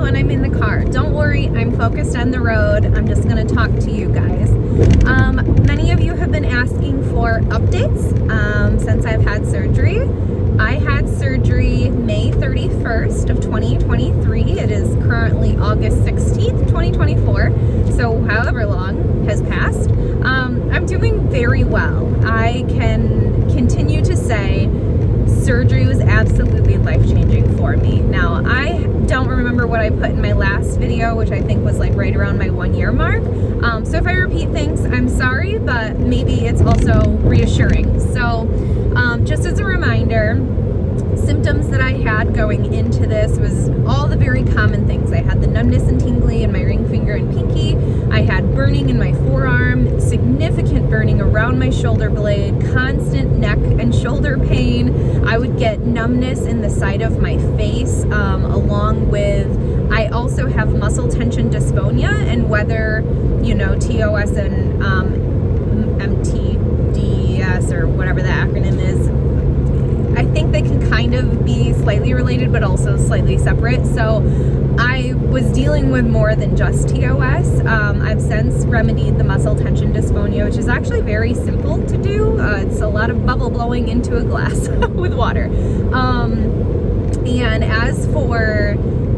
when I'm in the car. Don't worry, I'm focused on the road. I'm just going to talk to you guys. Many of you have been asking for updates since I've had surgery. I had surgery May 31st of 2023. It is currently August 16th, 2024. So however long has passed. I'm doing very well. I can continue to say surgery was absolutely life-changing for me. Now, I don't remember what I put in my last video, which I think was like right around my 1-year mark. So if I repeat things, I'm sorry, but maybe it's also reassuring. So just as a reminder, symptoms that I had going into this was all the very common things. I had the numbness and tingling in my ring finger and pinky. I had burning in my forearm, significant burning around my shoulder blade, constant neck and shoulder pain. I would get numbness in the side of my face, along with, I also have muscle tension dysphonia, and whether, you know, TOS and MTDS or whatever the acronym is, I think they can kind of be slightly related, but also slightly separate. So I was dealing with more than just TOS. I've since remedied the muscle tension dysphonia, which is actually very simple to do. It's a lot of bubble blowing into a glass with water. And as for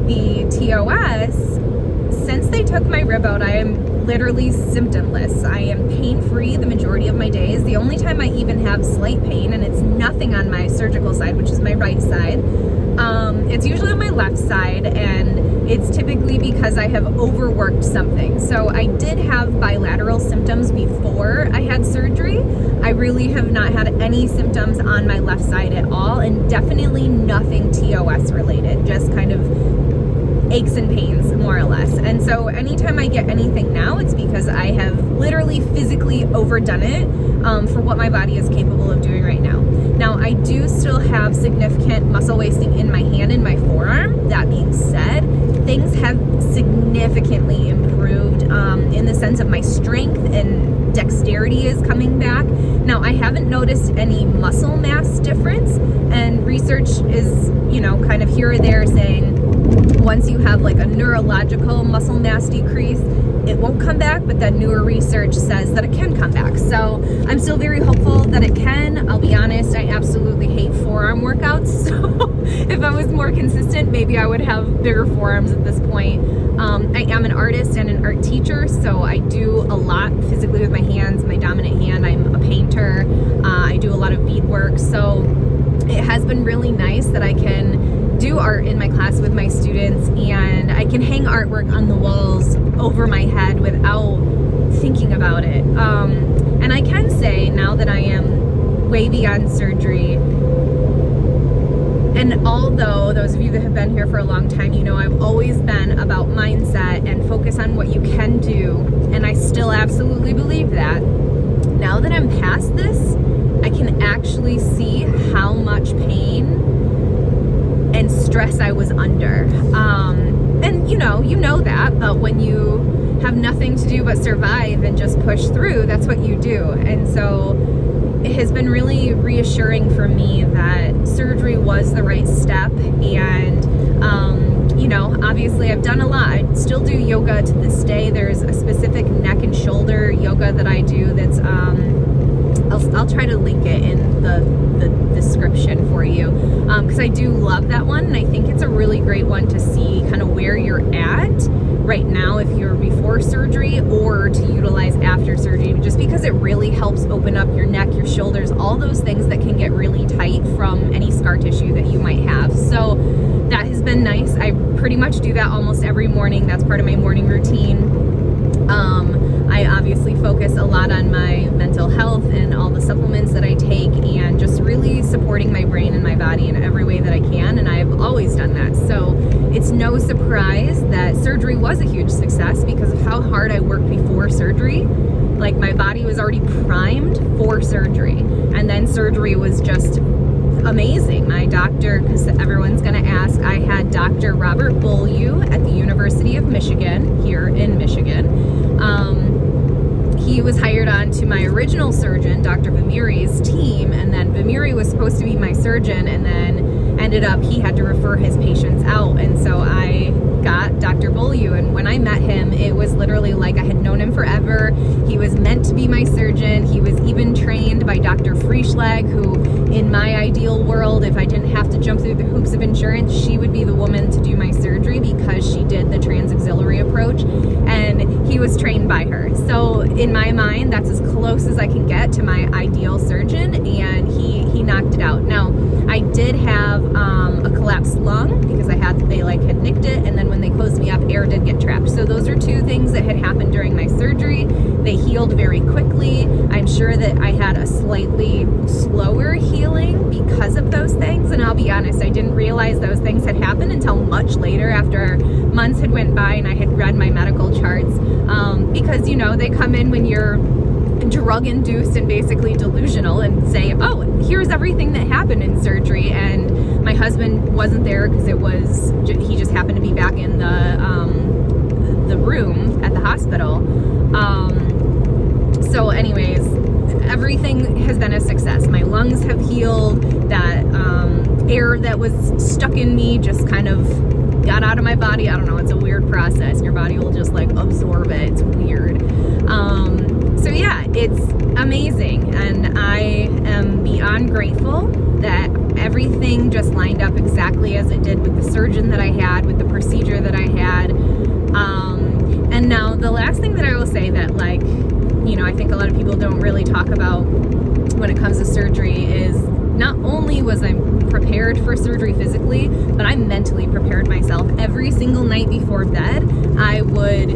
the TOS, since they took my rib out, I am literally symptomless. I am pain-free the majority of my days. The only time I even have slight pain, and it's nothing on my surgical side, which is my right side, it's usually on my left side, and it's typically because I have overworked something. So I did have bilateral symptoms before I had surgery. I really have not had any symptoms on my left side at all, and definitely nothing TOS related, just kind of aches and pains, more or less. And so anytime I get anything now, it's because I have literally physically overdone it for what my body is capable of doing right now. Now, I do still have significant muscle wasting in my hand and my forearm. That being said, things have significantly improved in the sense of my strength and dexterity is coming back. Now, I haven't noticed any muscle mass difference, and research is, you know, kind of here or there saying once you have like a neurological muscle mass decrease, it won't come back, but that newer research says that it can come back. So I'm still very hopeful that it can. I'll be honest, I absolutely hate forearm workouts. So if I was more consistent, maybe I would have bigger forearms at this point. I am an artist and an art teacher, so I do a lot physically with my hands, my dominant hand. I'm a painter. I do a lot of beadwork. So it has been really nice that I can do art in my class with my students, and I can hang artwork on the walls over my head without thinking about it. And I can say now that I am way beyond surgery, and although those of you that have been here for a long time, you know I've always been about mindset and focus on what you can do, and I still absolutely believe that. Now that I'm past this, I can actually see how much pain and stress I was under. And you know that, but when you have nothing to do but survive and just push through, that's what you do. And so it has been really reassuring for me that surgery was the right step. And obviously I've done a lot. I still do yoga to this day. There's a specific neck and shoulder yoga that I do that's I'll try to link it in the description for you, because I do love that one, and I think it's a really great one to see kind of where you're at right now if you're before surgery, or to utilize after surgery, just because it really helps open up your neck, your shoulders, all those things that can get really tight from any scar tissue that you might have. So that has been nice. I pretty much do that almost every morning. That's part of my morning routine. I obviously focus a lot on my mental health and all the supplements that I take, and just really supporting my brain and my body in every way that I can, and I've always done that. So it's no surprise that surgery was a huge success because of how hard I worked before surgery. Like, my body was already primed for surgery, and then surgery was just amazing. My doctor, because everyone's going to ask, I had Dr. Robert Beaulieu at the University of Michigan, here in Michigan. He was hired on to my original surgeon, Dr. Vamiri's team, and then Vamiri was supposed to be my surgeon, and ended up, he had to refer his patients out. And so I got Dr. Beaulieu. And when I met him, it was literally like I had known him forever. He was meant to be my surgeon. He was even trained by Dr. Frischlag, who in my ideal world, if I didn't have to jump through the hoops of insurance, she would be the woman to do my surgery because she did the transaxillary approach, and he was trained by her. So in my mind, that's as close as I can get to my ideal surgeon, and he knocked it out. Now, I did have a collapsed lung because they had nicked it, and then when they closed me up, air did get trapped. So those are two things that had happened during my surgery. They healed very quickly. I'm sure that I had a slightly slower healing because of those things, and I'll be honest, I didn't realize those things had happened until much later, after months had went by and I had read my medical charts, because they come in when you're drug induced and basically delusional and say, oh, here's everything that happened in surgery. And my husband wasn't there because he just happened to be back in the room at the hospital. So anyways, everything has been a success. My lungs have healed. That air that was stuck in me just kind of got out of my body. I don't know, it's a weird process. Your body will just absorb it. It's weird. So yeah, it's amazing, and I am beyond grateful that everything just lined up exactly as it did with the surgeon that I had, with the procedure that I had. And now the last thing that I will say that I think a lot of people don't really talk about when it comes to surgery is not only was I prepared for surgery physically, but I mentally prepared myself. Every single night before bed, I would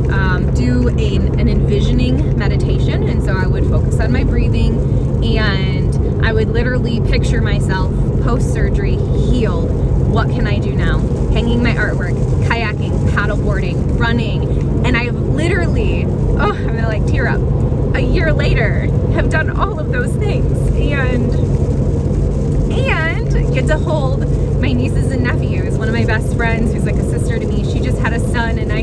do an envisioning meditation, and so I would focus on my breathing, and I would literally picture myself post-surgery healed. What can I do now? Hanging my artwork, kayaking, paddleboarding, running, and I literally, I'm gonna tear up, a year later have done all of those things, and get to hold my nieces and nephews. One of my best friends, who's like a sister to me, she just had a son, and I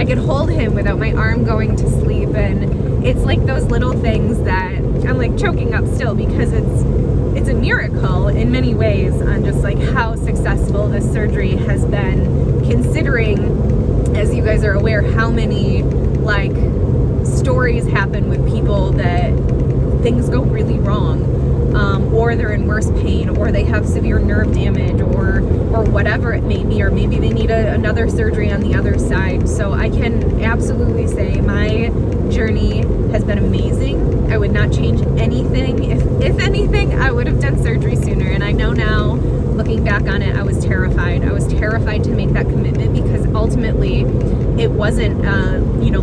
could hold him without my arm going to sleep. And it's those little things that I'm choking up still, because it's a miracle in many ways on just how successful this surgery has been, considering, as you guys are aware, how many stories happen with people that things go really wrong. Or they're in worse pain, or they have severe nerve damage, or whatever it may be, or maybe they need another surgery on the other side. So I can absolutely say my journey has been amazing. I would not change anything. If anything, I would have done surgery sooner. And I know now, looking back on it, I was terrified. I was terrified to make that commitment, because ultimately it wasn't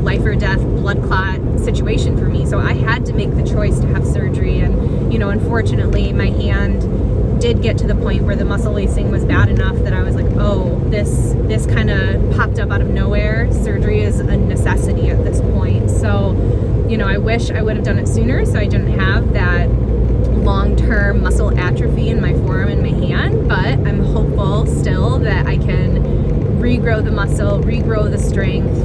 life or death blood clot situation for me. So I had to make the choice to have surgery. And unfortunately, my hand did get to the point where the muscle wasting was bad enough that I was like, oh, this kind of popped up out of nowhere. Surgery is a necessity at this point. So, I wish I would have done it sooner, so I didn't have that long-term muscle atrophy in my forearm and my hand. But I'm hopeful still that I can regrow the muscle, regrow the strength,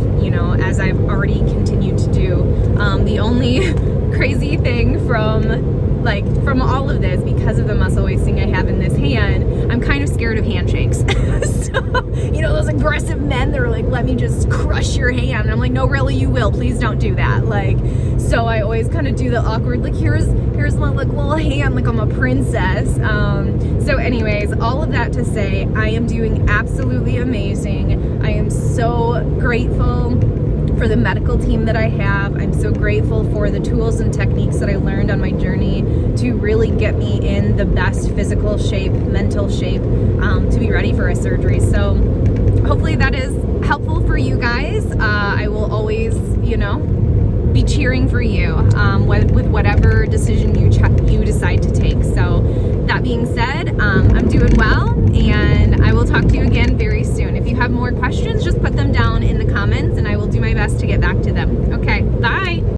as I've already continued to do. The only crazy thing from all of this, because of the muscle wasting I have in this hand, I'm kind of scared of handshakes. So, those aggressive men that are let me just crush your hand. And I'm like, no, really, you will. Please don't do that. So I always kind of do the awkward, here's my little hand, I'm a princess. So anyways, all of that to say, I am doing absolutely amazing. I am so grateful for the medical team that I have. I'm so grateful for the tools and techniques that I learned on my journey to really get me in the best physical shape, mental shape, to be ready for a surgery. So hopefully that is helpful for you guys. I will always, be cheering for you with whatever decision you decide to take. So that being said, I'm doing well, and I will talk to you again very soon. If you have more questions, just put them down in the comments, and I will do my best to get back to them. Okay, bye.